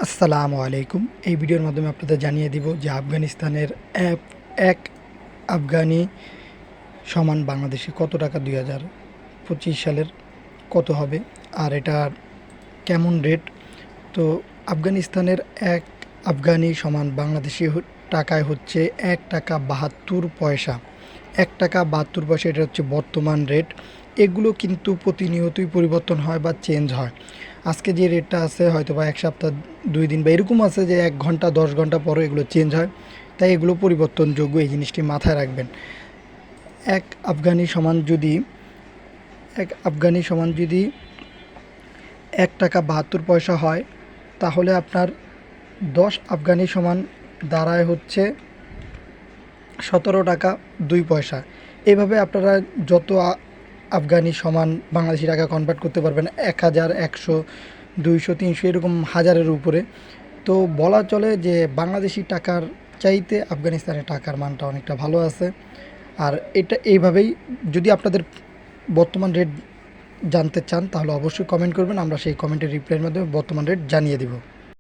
আসসালামু আলাইকুম। এই ভিডিওর মাধ্যমে আপনাদের জানিয়ে দিব যে আফগানিস্তানের এক আফগানি সমান বাংলাদেশে কত টাকা 2025 সালের কত হবে আর এটার কেমন রেট। তো আফগানিস্তানের এক আফগানি সমান বাংলাদেশি টাকায় হচ্ছে 1 টাকা 72 পয়সা। 1 টাকা 72 পয়সা, এটা হচ্ছে বর্তমান রেট। এগুলো কিন্তু প্রতিনিয়তই পরিবর্তন হয় বা চেঞ্জ হয়। আজকে যে রেটটা আছে হয়তো বা এক সপ্তাহ 2 দিন বা এরকম আছে যে 1 ঘন্টা 10 ঘন্টা পরে এগুলো চেঞ্জ হয়। তাই এগুলো পরিবর্তনযোগ্য, এই জিনিসটি মাথায় রাখবেন। এক আফগানি সমান যদি এক আফগানি সমান যদি 1 টাকা 72 পয়সা হয়, তাহলে আপনার 10 আফগানি সমান দাঁড়ায় হচ্ছে 17 টাকা 2 পয়সা। এভাবে আপনারা যত আফগানি সমান বাংলাদেশি টাকা কনভার্ট করতে পারবেন, 1000, 100, 200, 300 এরকম হাজারের উপরে। তো বলা চলে যে বাংলাদেশি টাকার চাইতে আফগানিস্তানের টাকার মানটা অনেকটা ভালো আছে। আর এটা এইভাবেই, যদি আপনাদের বর্তমান রেট জানতে চান তাহলে অবশ্যই কমেন্ট করবেন, আমরা সেই কমেন্টের রিপ্লাইয়ের মাধ্যমে বর্তমান রেট জানিয়ে দেব।